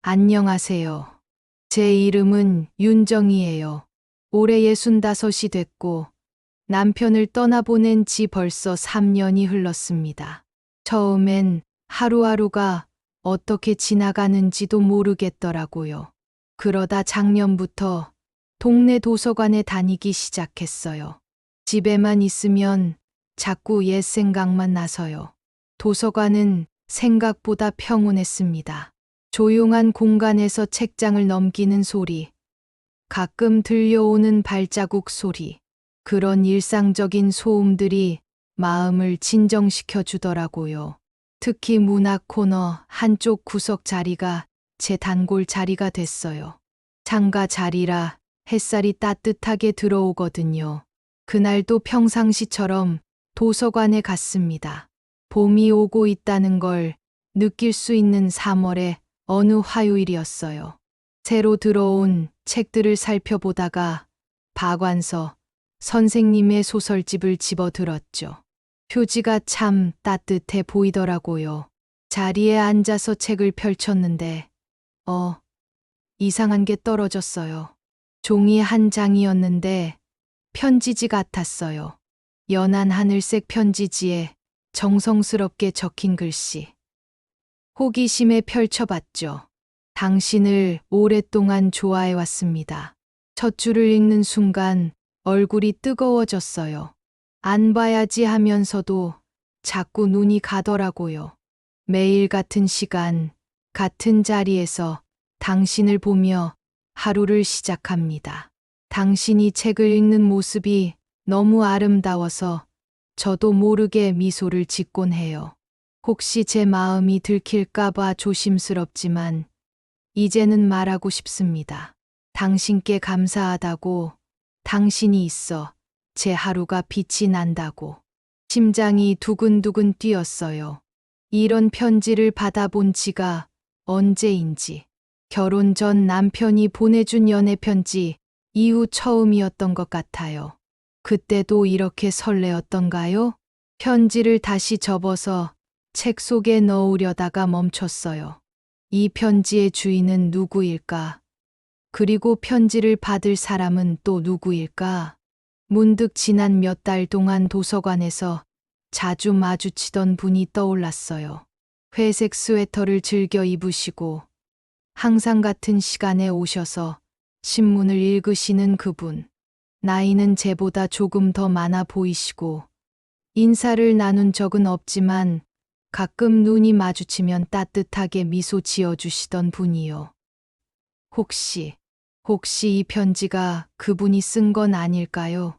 안녕하세요. 제 이름은 윤정이에요. 올해 65이 됐고 남편을 떠나보낸 지 벌써 3년이 흘렀습니다. 처음엔 하루하루가 어떻게 지나가는지도 모르겠더라고요. 그러다 작년부터 동네 도서관에 다니기 시작했어요. 집에만 있으면 자꾸 옛 생각만 나서요. 도서관은 생각보다 평온했습니다. 조용한 공간에서 책장을 넘기는 소리, 가끔 들려오는 발자국 소리, 그런 일상적인 소음들이 마음을 진정시켜 주더라고요. 특히 문학 코너 한쪽 구석 자리가 제 단골 자리가 됐어요. 창가 자리라 햇살이 따뜻하게 들어오거든요. 그날도 평상시처럼 도서관에 갔습니다. 봄이 오고 있다는 걸 느낄 수 있는 3월의 어느 화요일이었어요. 새로 들어온 책들을 살펴보다가 박완서 선생님의 소설집을 집어들었죠. 표지가 참 따뜻해 보이더라고요. 자리에 앉아서 책을 펼쳤는데, 이상한 게 떨어졌어요. 종이 한 장이었는데 편지지 같았어요. 연한 하늘색 편지지에 정성스럽게 적힌 글씨. 호기심에 펼쳐봤죠. 당신을 오랫동안 좋아해왔습니다. 첫 줄을 읽는 순간 얼굴이 뜨거워졌어요. 안 봐야지 하면서도 자꾸 눈이 가더라고요. 매일 같은 시간, 같은 자리에서 당신을 보며 하루를 시작합니다. 당신이 책을 읽는 모습이 너무 아름다워서 저도 모르게 미소를 짓곤 해요. 혹시 제 마음이 들킬까봐 조심스럽지만 이제는 말하고 싶습니다. 당신께 감사하다고, 당신이 있어 제 하루가 빛이 난다고. 심장이 두근두근 뛰었어요. 이런 편지를 받아본 지가 언제인지. 결혼 전 남편이 보내준 연애 편지 이후 처음이었던 것 같아요. 그때도 이렇게 설레었던가요? 편지를 다시 접어서 책 속에 넣으려다가 멈췄어요. 이 편지의 주인은 누구일까? 그리고 편지를 받을 사람은 또 누구일까? 문득 지난 몇 달 동안 도서관에서 자주 마주치던 분이 떠올랐어요. 회색 스웨터를 즐겨 입으시고 항상 같은 시간에 오셔서 신문을 읽으시는 그분. 나이는 제보다 조금 더 많아 보이시고 인사를 나눈 적은 없지만 가끔 눈이 마주치면 따뜻하게 미소 지어주시던 분이요. 혹시 이 편지가 그분이 쓴 건 아닐까요?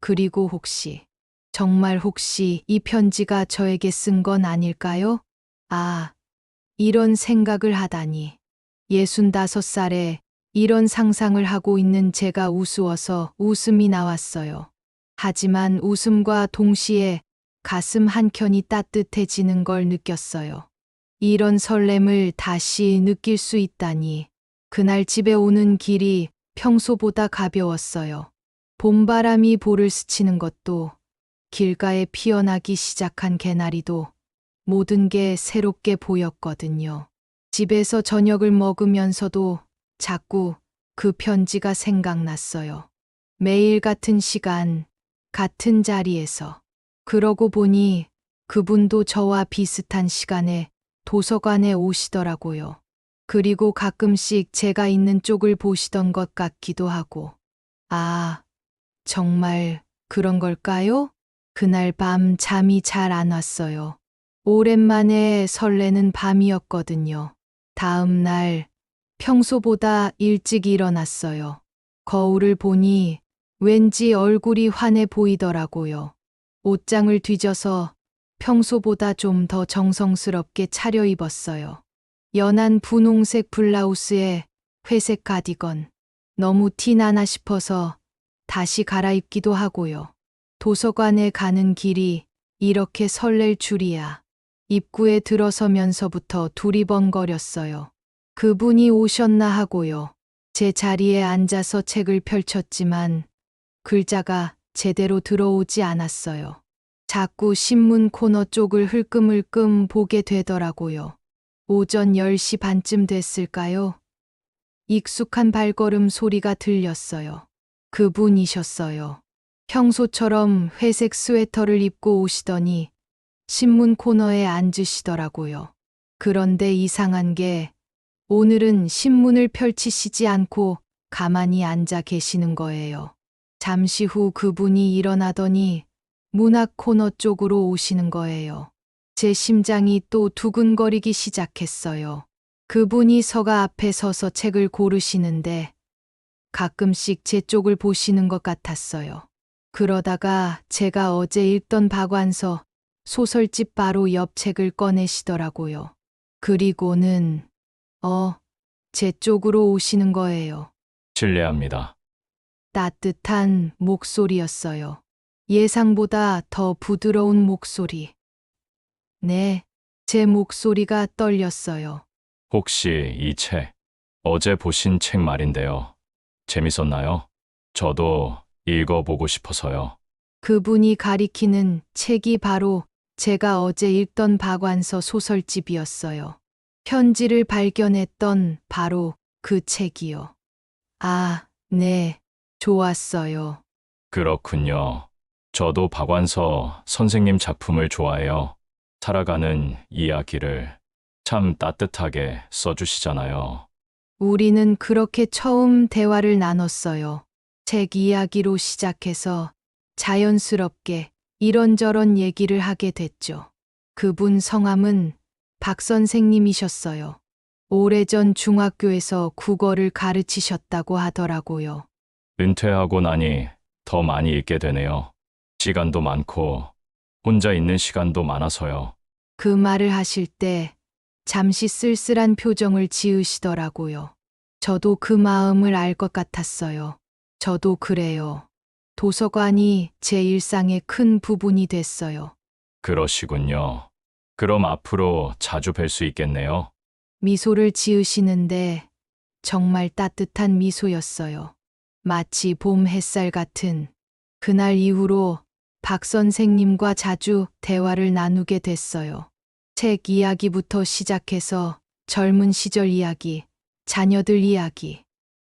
그리고 정말 혹시 이 편지가 저에게 쓴 건 아닐까요? 아, 이런 생각을 하다니. 65살에 이런 상상을 하고 있는 제가 우스워서 웃음이 나왔어요. 하지만 웃음과 동시에 가슴 한켠이 따뜻해지는 걸 느꼈어요. 이런 설렘을 다시 느낄 수 있다니. 그날 집에 오는 길이 평소보다 가벼웠어요. 봄바람이 볼을 스치는 것도, 길가에 피어나기 시작한 개나리도 모든 게 새롭게 보였거든요. 집에서 저녁을 먹으면서도 자꾸 그 편지가 생각났어요. 매일 같은 시간, 같은 자리에서. 그러고 보니 그분도 저와 비슷한 시간에 도서관에 오시더라고요. 그리고 가끔씩 제가 있는 쪽을 보시던 것 같기도 하고. 아, 정말 그런 걸까요? 그날 밤 잠이 잘 안 왔어요. 오랜만에 설레는 밤이었거든요. 다음 날 평소보다 일찍 일어났어요. 거울을 보니 왠지 얼굴이 환해 보이더라고요. 옷장을 뒤져서 평소보다 좀 더 정성스럽게 차려입었어요. 연한 분홍색 블라우스에 회색 가디건. 너무 티나나 싶어서 다시 갈아입기도 하고요. 도서관에 가는 길이 이렇게 설렐 줄이야. 입구에 들어서면서부터 두리번거렸어요. 그분이 오셨나 하고요. 제 자리에 앉아서 책을 펼쳤지만 글자가 제대로 들어오지 않았어요. 자꾸 신문 코너 쪽을 흘끔흘끔 보게 되더라고요. 오전 10시 반쯤 됐을까요? 익숙한 발걸음 소리가 들렸어요. 그분이셨어요. 평소처럼 회색 스웨터를 입고 오시더니 신문 코너에 앉으시더라고요. 그런데 이상한 게 오늘은 신문을 펼치시지 않고 가만히 앉아 계시는 거예요. 잠시 후 그분이 일어나더니 문학 코너 쪽으로 오시는 거예요. 제 심장이 또 두근거리기 시작했어요. 그분이 서가 앞에 서서 책을 고르시는데 가끔씩 제 쪽을 보시는 것 같았어요. 그러다가 제가 어제 읽던 박완서 소설집 바로 옆 책을 꺼내시더라고요. 그리고는 제 쪽으로 오시는 거예요. 실례합니다. 따뜻한 목소리였어요. 예상보다 더 부드러운 목소리. 네, 제 목소리가 떨렸어요. 혹시 이 책, 어제 보신 책 말인데요. 재밌었나요? 저도 읽어보고 싶어서요. 그분이 가리키는 책이 바로 제가 어제 읽던 박완서 소설집이었어요. 편지를 발견했던 바로 그 책이요. 아, 네, 좋았어요. 그렇군요. 저도 박완서 선생님 작품을 좋아해요. 살아가는 이야기를 참 따뜻하게 써주시잖아요. 우리는 그렇게 처음 대화를 나눴어요. 책 이야기로 시작해서 자연스럽게 이런저런 얘기를 하게 됐죠. 그분 성함은 박 선생님이셨어요. 오래전 중학교에서 국어를 가르치셨다고 하더라고요. 은퇴하고 나니 더 많이 읽게 되네요. 시간도 많고 혼자 있는 시간도 많아서요. 그 말을 하실 때 잠시 쓸쓸한 표정을 지으시더라고요. 저도 그 마음을 알 것 같았어요. 저도 그래요. 도서관이 제 일상의 큰 부분이 됐어요. 그러시군요. 그럼 앞으로 자주 뵐 수 있겠네요. 미소를 지으시는데 정말 따뜻한 미소였어요. 마치 봄 햇살 같은 그날 이후로 박 선생님과 자주 대화를 나누게 됐어요. 책 이야기부터 시작해서 젊은 시절 이야기, 자녀들 이야기,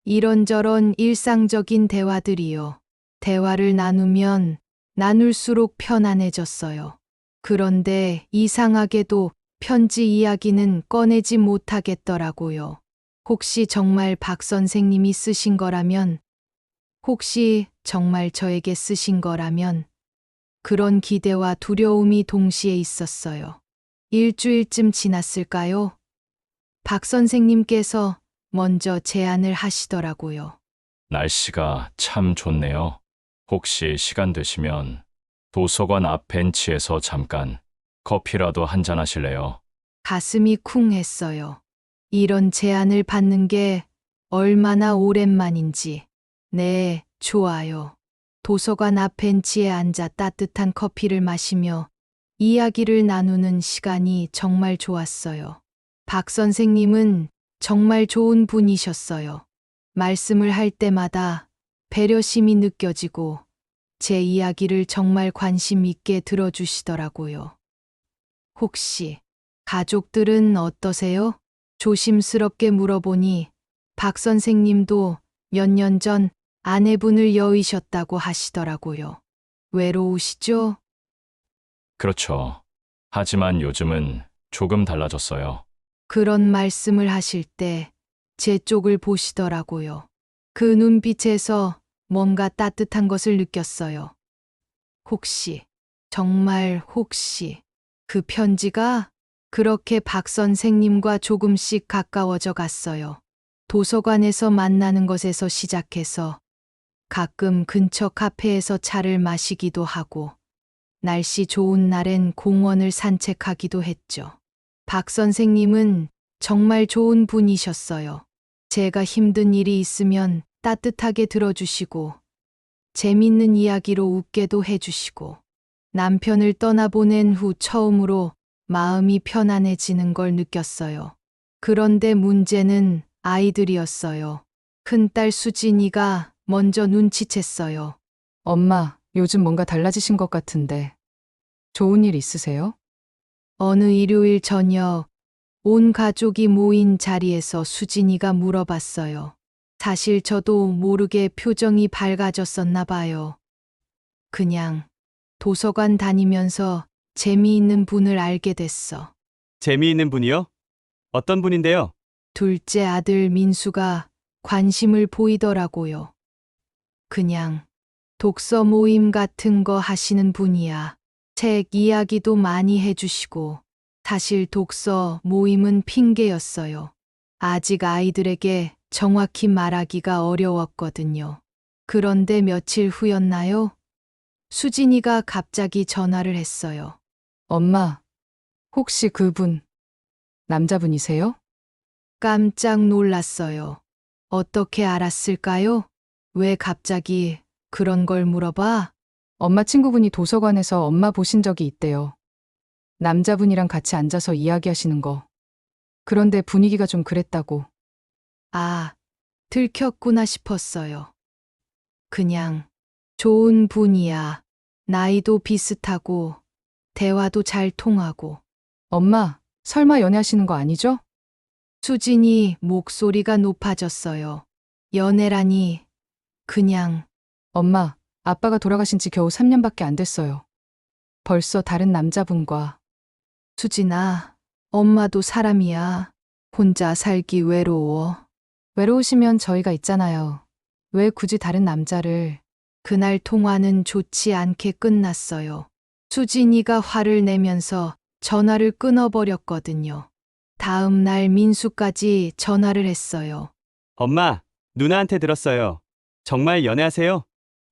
이런저런 일상적인 대화들이요. 대화를 나누면 나눌수록 편안해졌어요. 그런데 이상하게도 편지 이야기는 꺼내지 못하겠더라고요. 혹시 정말 박 선생님이 쓰신 거라면, 혹시 정말 저에게 쓰신 거라면, 그런 기대와 두려움이 동시에 있었어요. 일주일쯤 지났을까요? 박 선생님께서 먼저 제안을 하시더라고요. 날씨가 참 좋네요. 혹시 시간 되시면 도서관 앞 벤치에서 잠깐 커피라도 한잔 하실래요? 가슴이 쿵 했어요. 이런 제안을 받는 게 얼마나 오랜만인지. 네, 좋아요. 도서관 앞 벤치에 앉아 따뜻한 커피를 마시며 이야기를 나누는 시간이 정말 좋았어요. 박 선생님은 정말 좋은 분이셨어요. 말씀을 할 때마다 배려심이 느껴지고 제 이야기를 정말 관심 있게 들어주시더라고요. 혹시 가족들은 어떠세요? 조심스럽게 물어보니 박 선생님도 몇 년 전 아내분을 여의셨다고 하시더라고요. 외로우시죠? 그렇죠. 하지만 요즘은 조금 달라졌어요. 그런 말씀을 하실 때 제 쪽을 보시더라고요. 그 눈빛에서 뭔가 따뜻한 것을 느꼈어요. 혹시, 정말 혹시, 그 편지가 그렇게 박 선생님과 조금씩 가까워져 갔어요. 도서관에서 만나는 것에서 시작해서 가끔 근처 카페에서 차를 마시기도 하고, 날씨 좋은 날엔 공원을 산책하기도 했죠. 박 선생님은 정말 좋은 분이셨어요. 제가 힘든 일이 있으면 따뜻하게 들어주시고, 재밌는 이야기로 웃게도 해주시고, 남편을 떠나보낸 후 처음으로 마음이 편안해지는 걸 느꼈어요. 그런데 문제는 아이들이었어요. 큰딸 수진이가 먼저 눈치챘어요. 엄마, 요즘 뭔가 달라지신 것 같은데. 좋은 일 있으세요? 어느 일요일 저녁, 온 가족이 모인 자리에서 수진이가 물어봤어요. 사실 저도 모르게 표정이 밝아졌었나 봐요. 그냥 도서관 다니면서 재미있는 분을 알게 됐어. 재미있는 분이요? 어떤 분인데요? 둘째 아들 민수가 관심을 보이더라고요. 그냥 독서 모임 같은 거 하시는 분이야. 책 이야기도 많이 해주시고, 사실 독서 모임은 핑계였어요. 아직 아이들에게 정확히 말하기가 어려웠거든요. 그런데 며칠 후였나요? 수진이가 갑자기 전화를 했어요. 엄마, 혹시 그분 남자분이세요? 깜짝 놀랐어요. 어떻게 알았을까요? 왜 갑자기 그런 걸 물어봐? 엄마 친구분이 도서관에서 엄마 보신 적이 있대요. 남자분이랑 같이 앉아서 이야기하시는 거. 그런데 분위기가 좀 그랬다고. 아, 들켰구나 싶었어요. 그냥 좋은 분이야. 나이도 비슷하고, 대화도 잘 통하고. 엄마, 설마 연애하시는 거 아니죠? 수진이 목소리가 높아졌어요. 연애라니, 그냥, 엄마, 아빠가 돌아가신 지 겨우 3년밖에 안 됐어요. 벌써 다른 남자분과. 수진아, 엄마도 사람이야. 혼자 살기 외로워. 외로우시면 저희가 있잖아요. 왜 굳이 다른 남자를. 그날 통화는 좋지 않게 끝났어요. 수진이가 화를 내면서 전화를 끊어버렸거든요. 다음 날 민수까지 전화를 했어요. 엄마, 누나한테 들었어요. 정말 연애하세요?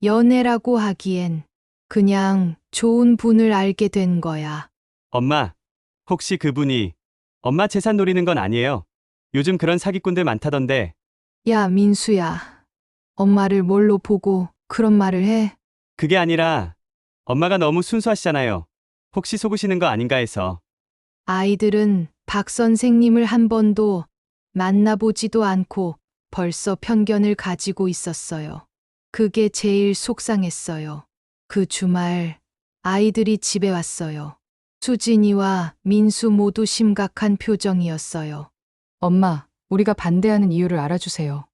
연애라고 하기엔 그냥 좋은 분을 알게 된 거야. 엄마, 혹시 그분이 엄마 재산 노리는 건 아니에요? 요즘 그런 사기꾼들 많다던데. 야, 민수야. 엄마를 뭘로 보고 그런 말을 해? 그게 아니라 엄마가 너무 순수하시잖아요. 혹시 속으시는 거 아닌가 해서. 아이들은 박 선생님을 한 번도 만나보지도 않고 벌써 편견을 가지고 있었어요. 그게 제일 속상했어요. 그 주말 아이들이 집에 왔어요. 수진이와 민수 모두 심각한 표정이었어요. 엄마, 우리가 반대하는 이유를 알아주세요.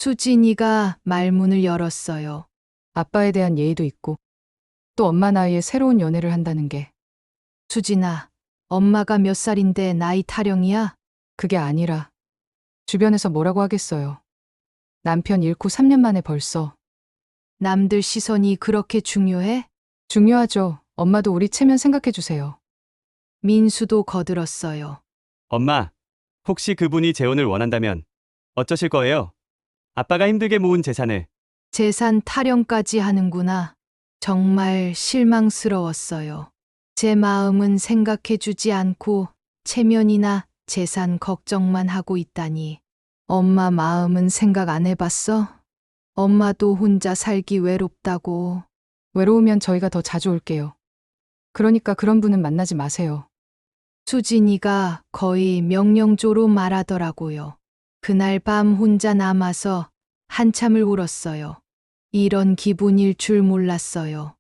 수진이가 말문을 열었어요. 아빠에 대한 예의도 있고, 또 엄마 나이에 새로운 연애를 한다는 게. 수진아, 엄마가 몇 살인데 나이 타령이야? 그게 아니라, 주변에서 뭐라고 하겠어요. 남편 잃고 3년 만에 벌써. 남들 시선이 그렇게 중요해? 중요하죠. 엄마도 우리 체면 생각해 주세요. 민수도 거들었어요. 엄마, 혹시 그분이 재혼을 원한다면 어쩌실 거예요? 아빠가 힘들게 모은 재산을. 재산 타령까지 하는구나. 정말 실망스러웠어요. 제 마음은 생각해주지 않고 체면이나 재산 걱정만 하고 있다니. 엄마 마음은 생각 안 해봤어? 엄마도 혼자 살기 외롭다고. 외로우면 저희가 더 자주 올게요. 그러니까 그런 분은 만나지 마세요. 수진이가 거의 명령조로 말하더라고요. 그날 밤 혼자 남아서 한참을 울었어요. 이런 기분일 줄 몰랐어요.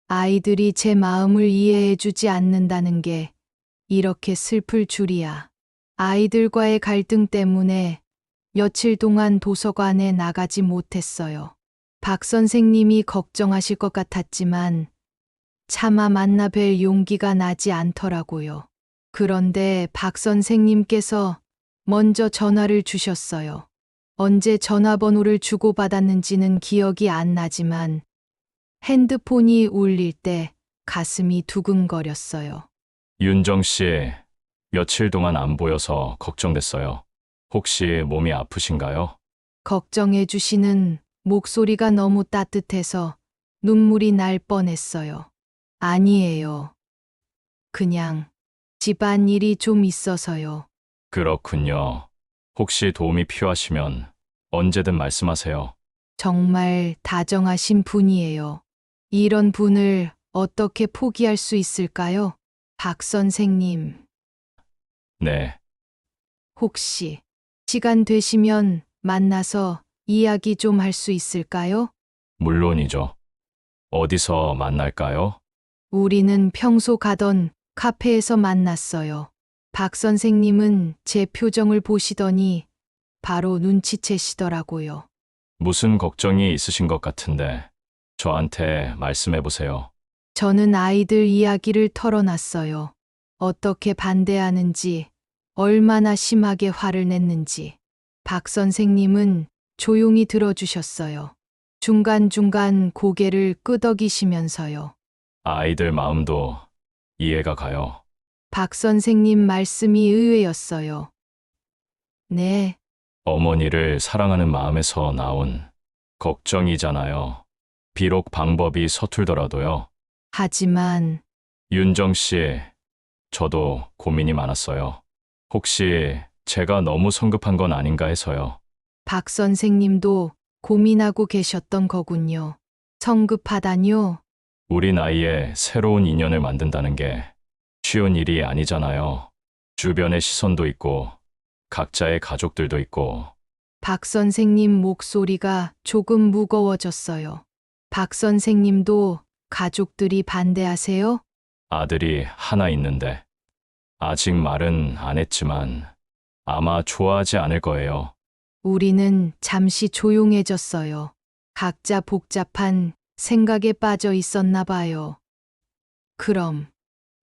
아이들이 제 마음을 이해해주지 않는다는 게 이렇게 슬플 줄이야. 아이들과의 갈등 때문에 며칠 동안 도서관에 나가지 못했어요. 박 선생님이 걱정하실 것 같았지만 차마 만나 뵐 용기가 나지 않더라고요. 그런데 박 선생님께서 먼저 전화를 주셨어요. 언제 전화번호를 주고받았는지는 기억이 안 나지만 핸드폰이 울릴 때 가슴이 두근거렸어요. 윤정 씨, 며칠 동안 안 보여서 걱정됐어요. 혹시 몸이 아프신가요? 걱정해 주시는 목소리가 너무 따뜻해서 눈물이 날 뻔했어요. 아니에요. 그냥 집안일이 좀 있어서요. 그렇군요. 혹시 도움이 필요하시면 언제든 말씀하세요. 정말 다정하신 분이에요. 이런 분을 어떻게 포기할 수 있을까요? 박 선생님, 네, 혹시 시간 되시면 만나서 이야기 좀 할 수 있을까요? 물론이죠. 어디서 만날까요? 우리는 평소 가던 카페에서 만났어요. 박 선생님은 제 표정을 보시더니 바로 눈치채시더라고요. 무슨 걱정이 있으신 것 같은데 저한테 말씀해 보세요. 저는 아이들 이야기를 털어놨어요. 어떻게 반대하는지, 얼마나 심하게 화를 냈는지. 박 선생님은 조용히 들어주셨어요. 중간중간 고개를 끄덕이시면서요. 아이들 마음도 이해가 가요. 박 선생님 말씀이 의외였어요. 네, 어머니를 사랑하는 마음에서 나온 걱정이잖아요. 비록 방법이 서툴더라도요. 하지만 윤정 씨, 저도 고민이 많았어요. 혹시 제가 너무 성급한 건 아닌가 해서요. 박 선생님도 고민하고 계셨던 거군요. 성급하다뇨? 우리 나이에 새로운 인연을 만든다는 게 쉬운 일이 아니잖아요. 주변의 시선도 있고, 각자의 가족들도 있고, 박 선생님 목소리가 조금 무거워졌어요. 박 선생님도 가족들이 반대하세요? 아들이 하나 있는데, 아직 말은 안 했지만, 아마 좋아하지 않을 거예요. 우리는 잠시 조용해졌어요. 각자 복잡한 생각에 빠져 있었나 봐요. 그럼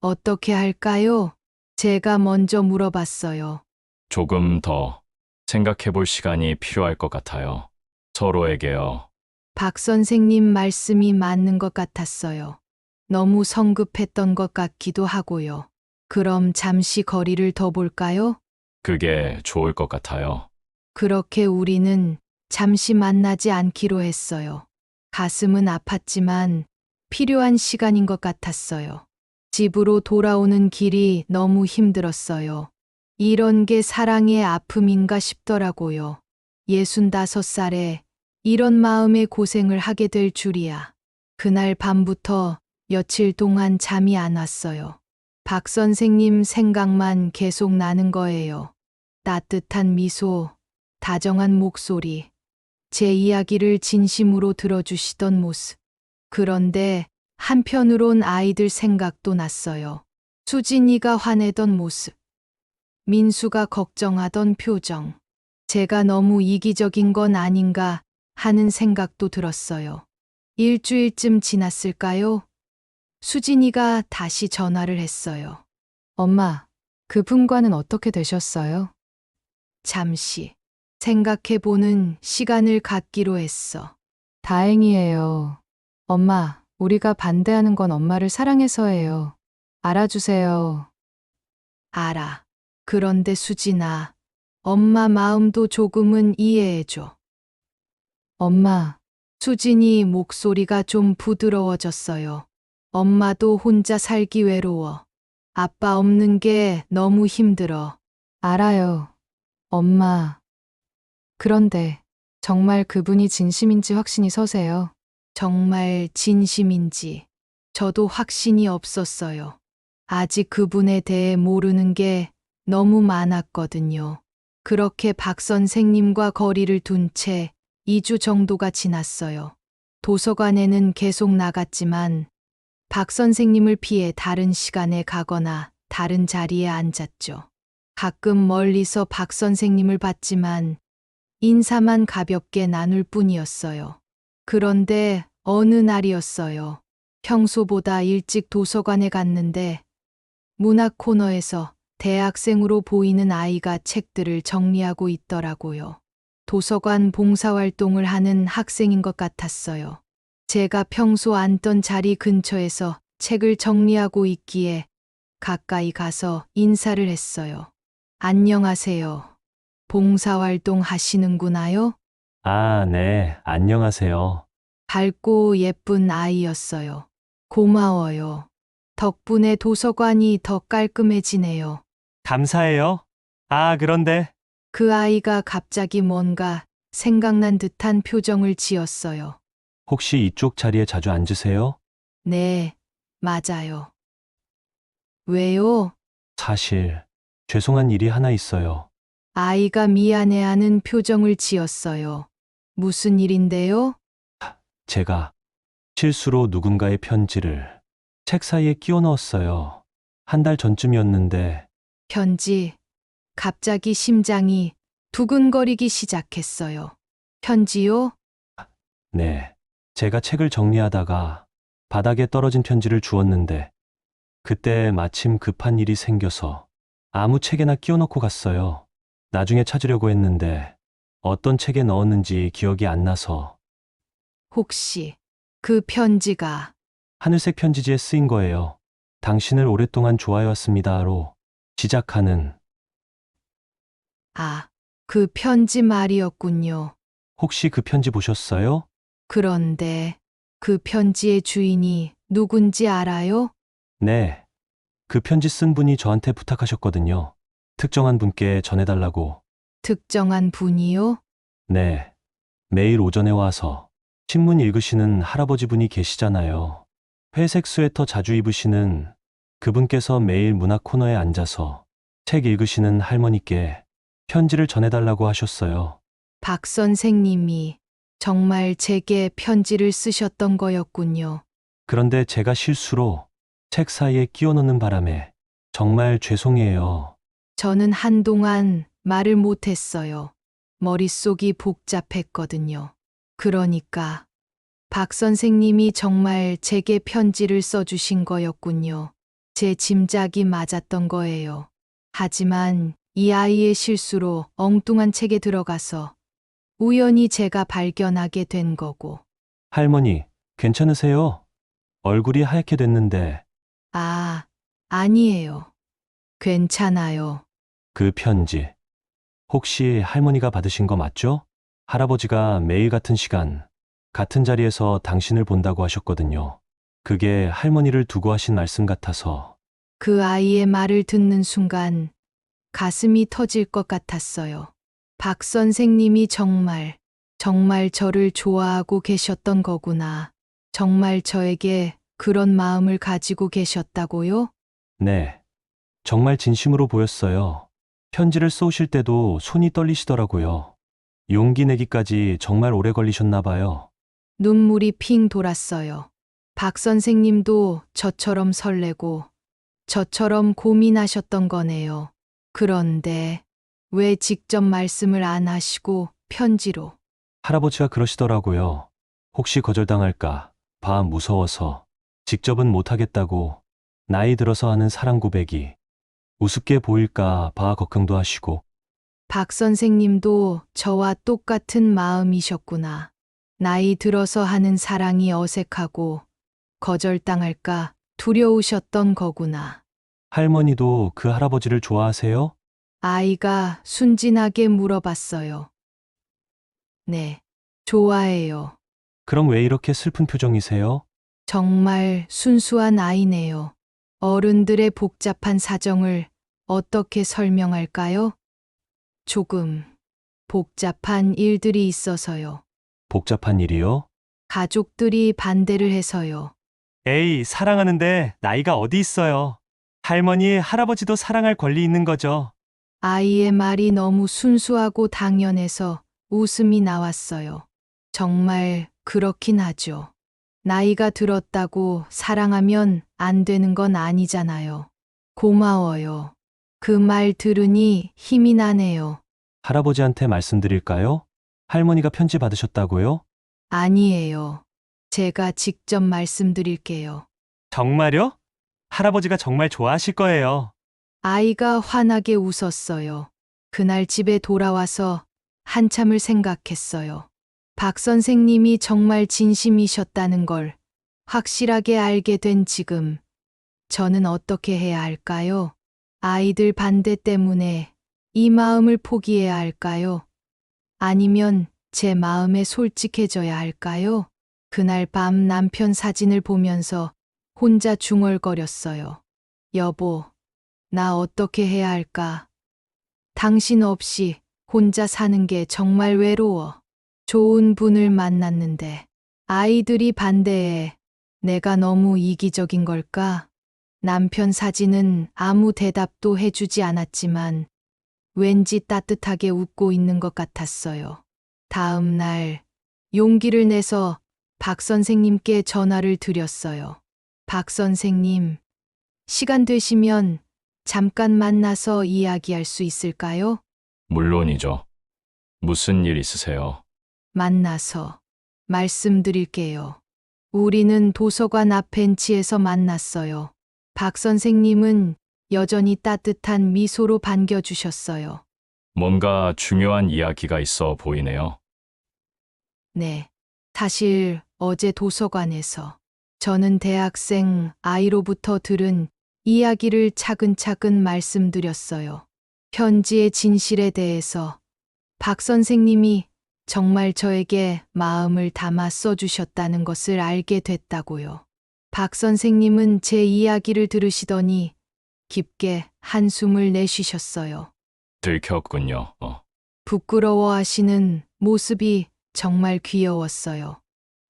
어떻게 할까요? 제가 먼저 물어봤어요. 조금 더 생각해 볼 시간이 필요할 것 같아요. 서로에게요. 박 선생님 말씀이 맞는 것 같았어요. 너무 성급했던 것 같기도 하고요. 그럼 잠시 거리를 더 볼까요? 그게 좋을 것 같아요. 그렇게 우리는 잠시 만나지 않기로 했어요. 가슴은 아팠지만 필요한 시간인 것 같았어요. 집으로 돌아오는 길이 너무 힘들었어요. 이런 게 사랑의 아픔인가 싶더라고요. 65살에 이런 마음의 고생을 하게 될 줄이야. 그날 밤부터 며칠 동안 잠이 안 왔어요. 박 선생님 생각만 계속 나는 거예요. 따뜻한 미소, 다정한 목소리, 제 이야기를 진심으로 들어주시던 모습. 그런데 한편으론 아이들 생각도 났어요. 수진이가 화내던 모습, 민수가 걱정하던 표정. 제가 너무 이기적인 건 아닌가 하는 생각도 들었어요. 일주일쯤 지났을까요? 수진이가 다시 전화를 했어요. 엄마, 그분과는 어떻게 되셨어요? 잠시 생각해보는 시간을 갖기로 했어. 다행이에요. 엄마, 우리가 반대하는 건 엄마를 사랑해서예요. 알아주세요. 알아. 그런데 수진아, 엄마 마음도 조금은 이해해줘. 엄마, 수진이 목소리가 좀 부드러워졌어요. 엄마도 혼자 살기 외로워. 아빠 없는 게 너무 힘들어. 알아요. 엄마. 그런데 정말 그분이 진심인지 확신이 서세요. 정말 진심인지 저도 확신이 없었어요. 아직 그분에 대해 모르는 게 너무 많았거든요. 그렇게 박 선생님과 거리를 둔 채 2주 정도가 지났어요. 도서관에는 계속 나갔지만 박 선생님을 피해 다른 시간에 가거나 다른 자리에 앉았죠. 가끔 멀리서 박 선생님을 봤지만 인사만 가볍게 나눌 뿐이었어요. 그런데 어느 날이었어요. 평소보다 일찍 도서관에 갔는데 문학 코너에서 대학생으로 보이는 아이가 책들을 정리하고 있더라고요. 도서관 봉사활동을 하는 학생인 것 같았어요. 제가 평소 앉던 자리 근처에서 책을 정리하고 있기에 가까이 가서 인사를 했어요. 안녕하세요. 봉사활동 하시는구나요? 아, 네, 안녕하세요. 밝고 예쁜 아이였어요. 고마워요. 덕분에 도서관이 더 깔끔해지네요. 감사해요. 아, 그런데 그 아이가 갑자기 뭔가 생각난 듯한 표정을 지었어요. 혹시 이쪽 자리에 자주 앉으세요? 네, 맞아요. 왜요? 사실 죄송한 일이 하나 있어요. 아이가 미안해하는 표정을 지었어요. 무슨 일인데요? 제가 실수로 누군가의 편지를 책 사이에 끼워 넣었어요. 한 달 전쯤이었는데 편지. 갑자기 심장이 두근거리기 시작했어요. 편지요? 네. 제가 책을 정리하다가 바닥에 떨어진 편지를 주웠는데 그때 마침 급한 일이 생겨서 아무 책에나 끼워넣고 갔어요. 나중에 찾으려고 했는데 어떤 책에 넣었는지 기억이 안 나서 혹시 그 편지가 하늘색 편지지에 쓰인 거예요. 당신을 오랫동안 좋아해왔습니다로 시작하는. 그 편지 말이었군요. 혹시 그 편지 보셨어요? 그런데 그 편지의 주인이 누군지 알아요? 네. 그 편지 쓴 분이 저한테 부탁하셨거든요. 특정한 분께 전해달라고. 특정한 분이요? 네. 매일 오전에 와서 신문 읽으시는 할아버지 분이 계시잖아요. 회색 스웨터 자주 입으시는 그분께서 매일 문학 코너에 앉아서 책 읽으시는 할머니께 편지를 전해달라고 하셨어요. 박 선생님이 정말 제게 편지를 쓰셨던 거였군요. 그런데 제가 실수로 책 사이에 끼워 넣는 바람에 정말 죄송해요. 저는 한동안 말을 못했어요. 머릿속이 복잡했거든요. 그러니까 박 선생님이 정말 제게 편지를 써주신 거였군요. 제 짐작이 맞았던 거예요. 하지만 이 아이의 실수로 엉뚱한 책에 들어가서 우연히 제가 발견하게 된 거고. 할머니, 괜찮으세요? 얼굴이 하얗게 됐는데 아니에요. 괜찮아요. 그 편지 혹시 할머니가 받으신 거 맞죠? 할아버지가 매일 같은 시간, 같은 자리에서 당신을 본다고 하셨거든요. 그게 할머니를 두고 하신 말씀 같아서. 그 아이의 말을 듣는 순간 가슴이 터질 것 같았어요. 박 선생님이 정말 저를 좋아하고 계셨던 거구나. 정말 저에게 그런 마음을 가지고 계셨다고요? 네. 정말 진심으로 보였어요. 편지를 쏘실 때도 손이 떨리시더라고요. 용기 내기까지 정말 오래 걸리셨나 봐요. 눈물이 핑 돌았어요. 박 선생님도 저처럼 설레고 저처럼 고민하셨던 거네요. 그런데 왜 직접 말씀을 안 하시고 편지로? 할아버지가 그러시더라고요. 혹시 거절당할까 봐 무서워서 직접은 못하겠다고. 나이 들어서 하는 사랑 고백이 우습게 보일까 봐 걱정도 하시고. 박 선생님도 저와 똑같은 마음이셨구나. 나이 들어서 하는 사랑이 어색하고 거절당할까 두려우셨던 거구나. 할머니도 그 할아버지를 좋아하세요? 아이가 순진하게 물어봤어요. 네, 좋아해요. 그럼 왜 이렇게 슬픈 표정이세요? 정말 순수한 아이네요. 어른들의 복잡한 사정을 어떻게 설명할까요? 조금 복잡한 일들이 있어서요. 복잡한 일이요? 가족들이 반대를 해서요. 에이, 사랑하는데 나이가 어디 있어요. 할머니, 할아버지도 사랑할 권리 있는 거죠. 아이의 말이 너무 순수하고 당연해서 웃음이 나왔어요. 정말 그렇긴 하죠. 나이가 들었다고 사랑하면 안 되는 건 아니잖아요. 고마워요. 그 말 들으니 힘이 나네요. 할아버지한테 말씀드릴까요? 할머니가 편지 받으셨다고요? 아니에요. 제가 직접 말씀드릴게요. 정말요? 할아버지가 정말 좋아하실 거예요. 아이가 환하게 웃었어요. 그날 집에 돌아와서 한참을 생각했어요. 박 선생님이 정말 진심이셨다는 걸 확실하게 알게 된 지금 저는 어떻게 해야 할까요? 아이들 반대 때문에 이 마음을 포기해야 할까요? 아니면 제 마음에 솔직해져야 할까요? 그날 밤 남편 사진을 보면서 혼자 중얼거렸어요. 여보, 나 어떻게 해야 할까? 당신 없이 혼자 사는 게 정말 외로워. 좋은 분을 만났는데 아이들이 반대해. 내가 너무 이기적인 걸까? 남편 사진은 아무 대답도 해주지 않았지만 왠지 따뜻하게 웃고 있는 것 같았어요. 다음 날 용기를 내서 박 선생님께 전화를 드렸어요. 박 선생님, 시간 되시면 잠깐 만나서 이야기할 수 있을까요? 물론이죠. 무슨 일 있으세요? 만나서 말씀드릴게요. 우리는 도서관 앞 벤치에서 만났어요. 박 선생님은 여전히 따뜻한 미소로 반겨주셨어요. 뭔가 중요한 이야기가 있어 보이네요. 네. 사실 어제 도서관에서 저는 대학생 아이로부터 들은 이야기를 차근차근 말씀드렸어요. 편지의 진실에 대해서 박 선생님이 정말 저에게 마음을 담아 써주셨다는 것을 알게 됐다고요. 박 선생님은 제 이야기를 들으시더니 깊게 한숨을 내쉬셨어요. 들켰군요. 부끄러워하시는 모습이 정말 귀여웠어요.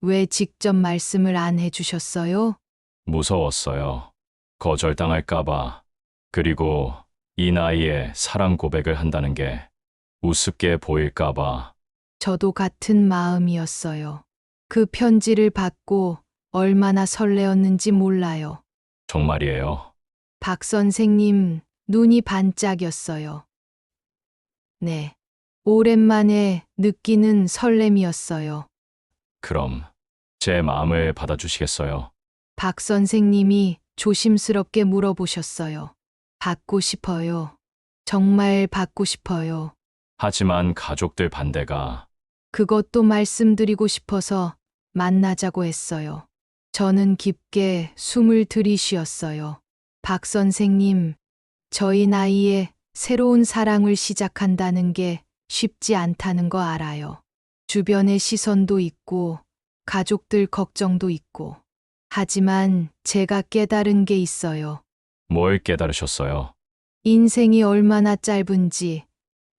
왜 직접 말씀을 안 해주셨어요? 무서웠어요. 거절당할까봐. 그리고 이 나이에 사랑 고백을 한다는 게 우습게 보일까봐. 저도 같은 마음이었어요. 그 편지를 받고 얼마나 설레었는지 몰라요. 정말이에요. 박 선생님 눈이 반짝였어요. 네. 오랜만에 느끼는 설렘이었어요. 그럼 제 마음을 받아주시겠어요? 박 선생님이 조심스럽게 물어보셨어요. 받고 싶어요. 정말 받고 싶어요. 하지만 가족들 반대가 그것도 말씀드리고 싶어서 만나자고 했어요. 저는 깊게 숨을 들이쉬었어요. 박 선생님, 저희 나이에 새로운 사랑을 시작한다는 게 쉽지 않다는 거 알아요. 주변의 시선도 있고, 가족들 걱정도 있고. 하지만 제가 깨달은 게 있어요. 뭘 깨달으셨어요? 인생이 얼마나 짧은지,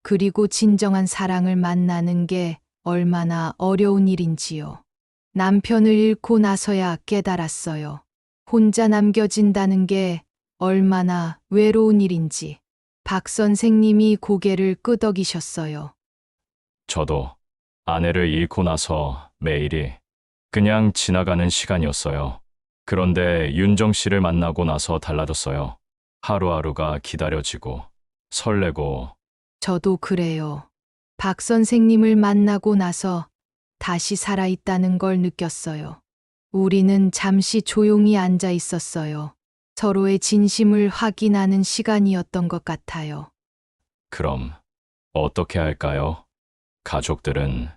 그리고 진정한 사랑을 만나는 게 얼마나 어려운 일인지요. 남편을 잃고 나서야 깨달았어요. 혼자 남겨진다는 게 얼마나 외로운 일인지. 박 선생님이 고개를 끄덕이셨어요. 저도 아내를 잃고 나서 매일이 그냥 지나가는 시간이었어요. 그런데 윤정 씨를 만나고 나서 달라졌어요. 하루하루가 기다려지고 설레고 저도 그래요. 박 선생님을 만나고 나서 다시 살아있다는 걸 느꼈어요. 우리는 잠시 조용히 앉아 있었어요. 서로의 진심을 확인하는 시간이었던 것 같아요. 그럼 어떻게 할까요? 가족들은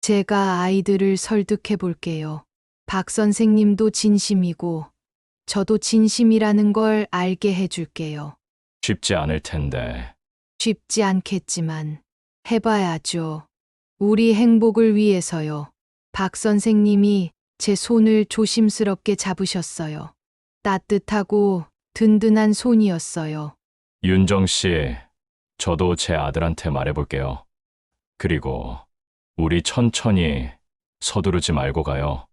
제가 아이들을 설득해 볼게요. 박 선생님도 진심이고, 저도 진심이라는 걸 알게 해줄게요. 쉽지 않을 텐데 쉽지 않겠지만, 해봐야죠. 우리 행복을 위해서요. 박 선생님이 제 손을 조심스럽게 잡으셨어요. 따뜻하고 든든한 손이었어요. 윤정 씨, 저도 제 아들한테 말해볼게요. 그리고 우리 천천히 서두르지 말고 가요.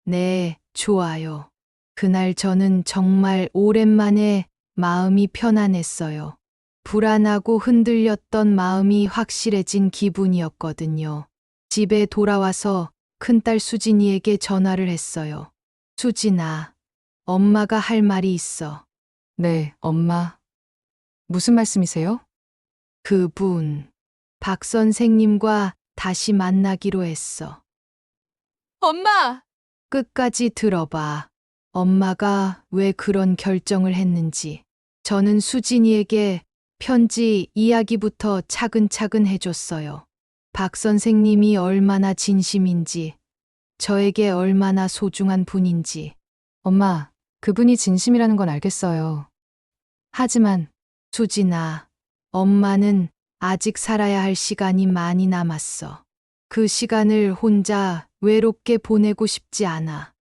네, 좋아요. 그날 저는 정말 오랜만에 마음이 편안했어요. 불안하고 흔들렸던 마음이 확실해진 기분이었거든요. 집에 돌아와서 큰딸 수진이에게 전화를 했어요. 수진아, 엄마가 할 말이 있어. 네, 엄마. 무슨 말씀이세요? 그분, 박 선생님과 다시 만나기로 했어. 엄마! 끝까지 들어봐. 엄마가 왜 그런 결정을 했는지. 저는 수진이에게 편지 이야기부터 차근차근 해줬어요. 박 선생님이 얼마나 진심인지, 저에게 얼마나 소중한 분인지. 엄마, 그분이 진심이라는 건 알겠어요. 하지만 수진아, 엄마는 아직 살아야 할 시간이 많이 남았어. 그 시간을 혼자 외롭게 보내고 싶지 않아.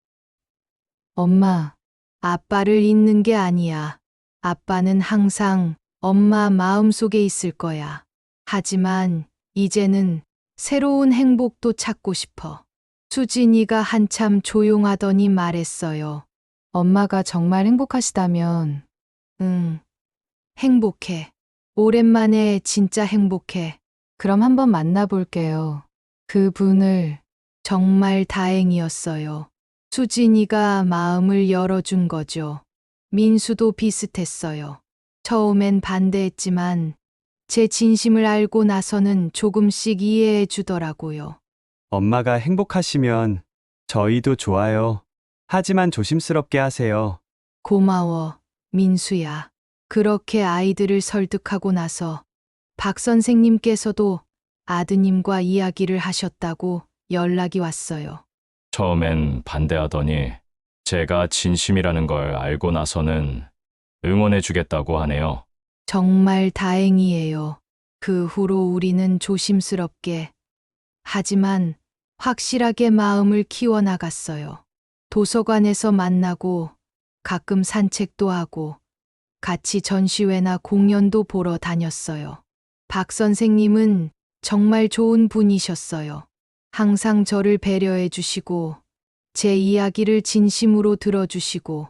엄마, 아빠를 잊는 게 아니야. 아빠는 항상 엄마 마음속에 있을 거야. 하지만 이제는 새로운 행복도 찾고 싶어. 수진이가 한참 조용하더니 말했어요. 엄마가 정말 행복하시다면 응, 행복해. 오랜만에 진짜 행복해. 그럼 한번 만나볼게요. 그분을 정말 다행이었어요. 수진이가 마음을 열어준 거죠. 민수도 비슷했어요. 처음엔 반대했지만 제 진심을 알고 나서는 조금씩 이해해 주더라고요. 엄마가 행복하시면 저희도 좋아요. 하지만 조심스럽게 하세요. 고마워, 민수야. 그렇게 아이들을 설득하고 나서 박 선생님께서도 아드님과 이야기를 하셨다고 연락이 왔어요. 처음엔 반대하더니 제가 진심이라는 걸 알고 나서는 응원해 주겠다고 하네요. 정말 다행이에요. 그 후로 우리는 조심스럽게, 하지만 확실하게 마음을 키워나갔어요. 도서관에서 만나고 가끔 산책도 하고 같이 전시회나 공연도 보러 다녔어요. 박 선생님은 정말 좋은 분이셨어요. 항상 저를 배려해 주시고 제 이야기를 진심으로 들어주시고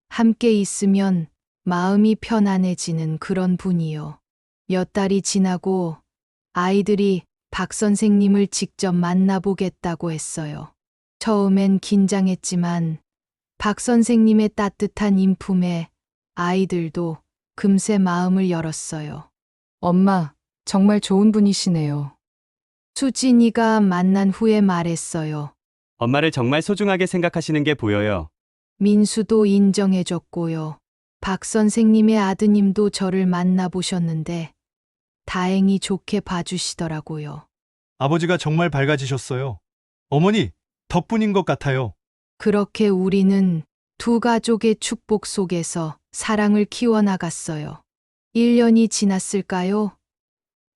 함께 있으면 마음이 편안해지는 그런 분이요. 몇 달이 지나고 아이들이 박 선생님을 직접 만나보겠다고 했어요. 처음엔 긴장했지만 박 선생님의 따뜻한 인품에 아이들도 금세 마음을 열었어요. 엄마, 정말 좋은 분이시네요. 수진이가 만난 후에 말했어요. 엄마를 정말 소중하게 생각하시는 게 보여요. 민수도 인정해줬고요. 박 선생님의 아드님도 저를 만나보셨는데 다행히 좋게 봐주시더라고요. 아버지가 정말 밝아지셨어요. 어머니, 덕분인 것 같아요. 그렇게 우리는 두 가족의 축복 속에서 사랑을 키워나갔어요. 1년이 지났을까요?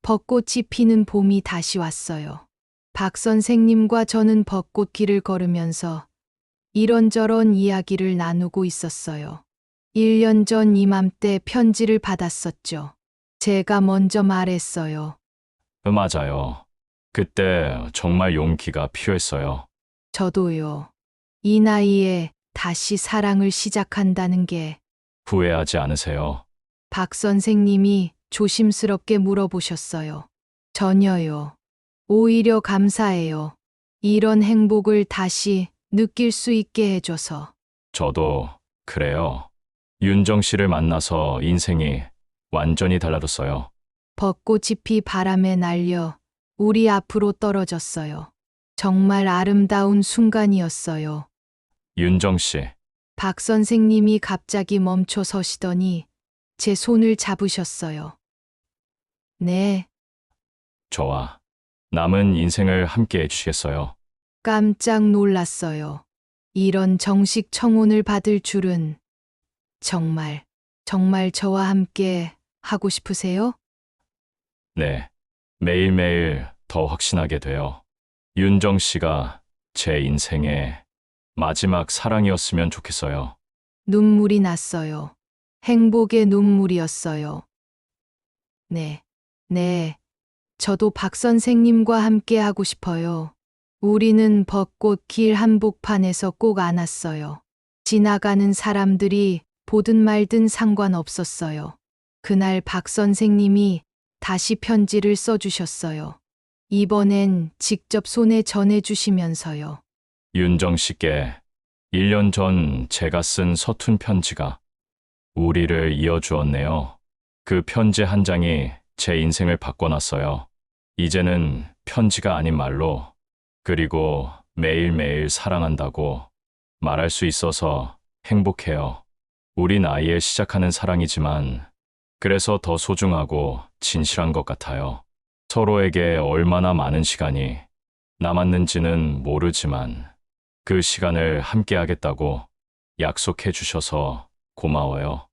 벚꽃이 피는 봄이 다시 왔어요. 박 선생님과 저는 벚꽃길을 걸으면서 이런저런 이야기를 나누고 있었어요. 1년 전 이맘때 편지를 받았었죠. 제가 먼저 말했어요. 맞아요. 그때 정말 용기가 필요했어요. 저도요. 이 나이에 다시 사랑을 시작한다는 게 후회하지 않으세요? 박 선생님이 조심스럽게 물어보셨어요. 전혀요. 오히려 감사해요. 이런 행복을 다시 느낄 수 있게 해줘서. 저도 그래요. 윤정 씨를 만나서 인생이 완전히 달라졌어요. 벚꽃이 피 바람에 날려 우리 앞으로 떨어졌어요. 정말 아름다운 순간이었어요. 윤정 씨, 박 선생님이 갑자기 멈춰 서시더니 제 손을 잡으셨어요. 네, 저와 남은 인생을 함께 해주시겠어요? 깜짝 놀랐어요. 이런 정식 청혼을 받을 줄은. 정말 저와 함께 하고 싶으세요? 네. 매일매일 더 확신하게 돼요. 윤정 씨가 제 인생의 마지막 사랑이었으면 좋겠어요. 눈물이 났어요. 행복의 눈물이었어요. 네. 저도 박 선생님과 함께 하고 싶어요. 우리는 벚꽃 길 한복판에서 꼭 안았어요. 지나가는 사람들이 보든 말든 상관없었어요. 그날 박 선생님이 다시 편지를 써주셨어요. 이번엔 직접 손에 전해주시면서요. 윤정 씨께 1년 전 제가 쓴 서툰 편지가 우리를 이어주었네요. 그 편지 한 장이 제 인생을 바꿔놨어요. 이제는 편지가 아닌 말로 그리고 매일매일 사랑한다고 말할 수 있어서 행복해요. 우린 아이의 시작하는 사랑이지만 그래서 더 소중하고 진실한 것 같아요. 서로에게 얼마나 많은 시간이 남았는지는 모르지만 그 시간을 함께 하겠다고 약속해 주셔서 고마워요.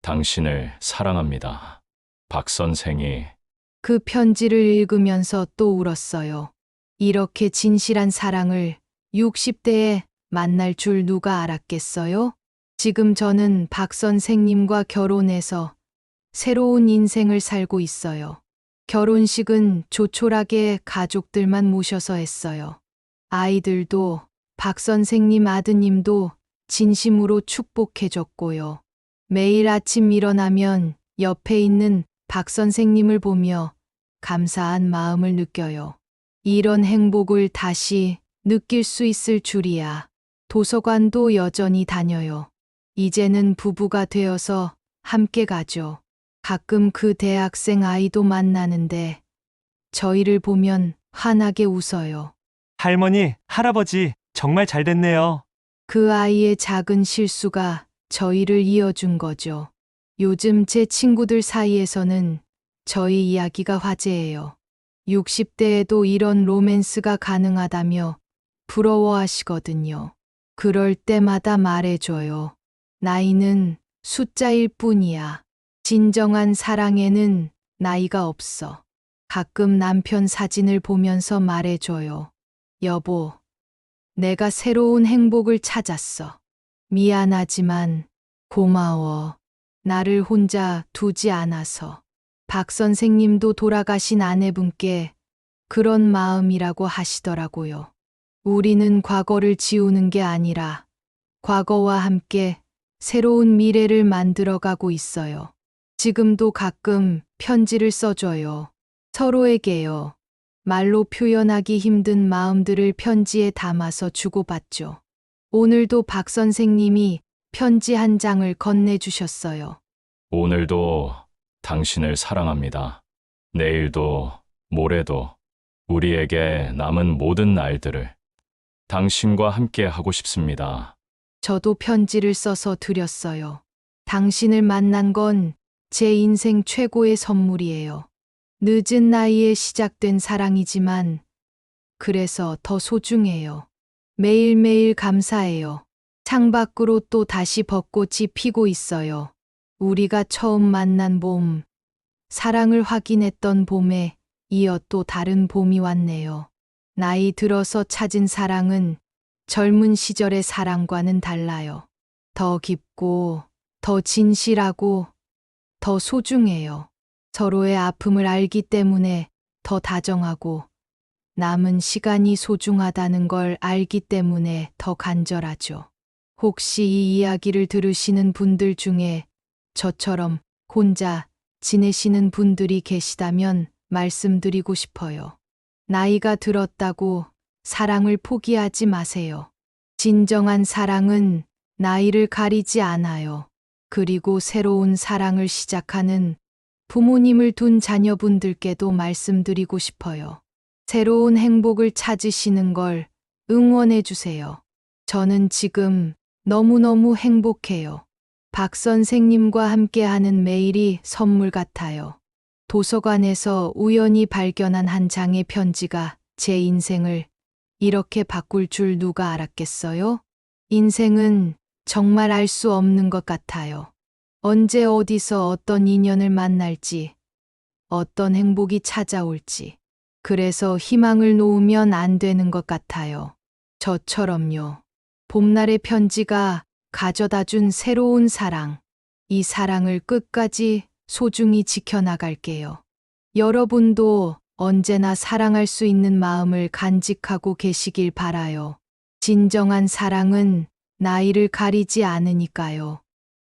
당신을 사랑합니다. 박 선생이. 그 편지를 읽으면서 또 울었어요. 이렇게 진실한 사랑을 60대에 만날 줄 누가 알았겠어요? 지금 저는 박 선생님과 결혼해서 새로운 인생을 살고 있어요. 결혼식은 조촐하게 가족들만 모셔서 했어요. 아이들도 박 선생님 아드님도 진심으로 축복해줬고요. 매일 아침 일어나면 옆에 있는 박 선생님을 보며 감사한 마음을 느껴요. 이런 행복을 다시 느낄 수 있을 줄이야. 도서관도 여전히 다녀요. 이제는 부부가 되어서 함께 가죠. 가끔 그 대학생 아이도 만나는데 저희를 보면 환하게 웃어요. 할머니, 할아버지, 정말 잘 됐네요. 그 아이의 작은 실수가 저희를 이어준 거죠. 요즘 제 친구들 사이에서는 저희 이야기가 화제예요. 60대에도 이런 로맨스가 가능하다며 부러워하시거든요. 그럴 때마다 말해줘요. 나이는 숫자일 뿐이야. 진정한 사랑에는 나이가 없어. 가끔 남편 사진을 보면서 말해줘요. 여보, 내가 새로운 행복을 찾았어. 미안하지만 고마워. 나를 혼자 두지 않아서. 박 선생님도 돌아가신 아내분께 그런 마음이라고 하시더라고요. 우리는 과거를 지우는 게 아니라 과거와 함께 새로운 미래를 만들어가고 있어요. 지금도 가끔 편지를 써줘요. 서로에게요. 말로 표현하기 힘든 마음들을 편지에 담아서 주고받죠. 오늘도 박 선생님이 편지 한 장을 건네주셨어요. 오늘도 당신을 사랑합니다. 내일도, 모레도, 우리에게 남은 모든 날들을 당신과 함께 하고 싶습니다. 저도 편지를 써서 드렸어요. 당신을 만난 건 제 인생 최고의 선물이에요. 늦은 나이에 시작된 사랑이지만 그래서 더 소중해요. 매일매일 감사해요. 창밖으로 또 다시 벚꽃이 피고 있어요. 우리가 처음 만난 봄, 사랑을 확인했던 봄에 이어 또 다른 봄이 왔네요. 나이 들어서 찾은 사랑은 젊은 시절의 사랑과는 달라요. 더 깊고, 더 진실하고, 더 소중해요. 서로의 아픔을 알기 때문에 더 다정하고, 남은 시간이 소중하다는 걸 알기 때문에 더 간절하죠. 혹시 이 이야기를 들으시는 분들 중에 저처럼 혼자 지내시는 분들이 계시다면 말씀드리고 싶어요. 나이가 들었다고 사랑을 포기하지 마세요. 진정한 사랑은 나이를 가리지 않아요. 그리고 새로운 사랑을 시작하는 부모님을 둔 자녀분들께도 말씀드리고 싶어요. 새로운 행복을 찾으시는 걸 응원해 주세요. 저는 지금 너무너무 행복해요. 박 선생님과 함께하는 매일이 선물 같아요. 도서관에서 우연히 발견한 한 장의 편지가 제 인생을 이렇게 바꿀 줄 누가 알았겠어요? 인생은 정말 알 수 없는 것 같아요. 언제 어디서 어떤 인연을 만날지, 어떤 행복이 찾아올지. 그래서 희망을 놓으면 안 되는 것 같아요. 저처럼요. 봄날의 편지가 가져다 준 새로운 사랑. 이 사랑을 끝까지 소중히 지켜나갈게요. 여러분도 언제나 사랑할 수 있는 마음을 간직하고 계시길 바라요. 진정한 사랑은 나이를 가리지 않으니까요.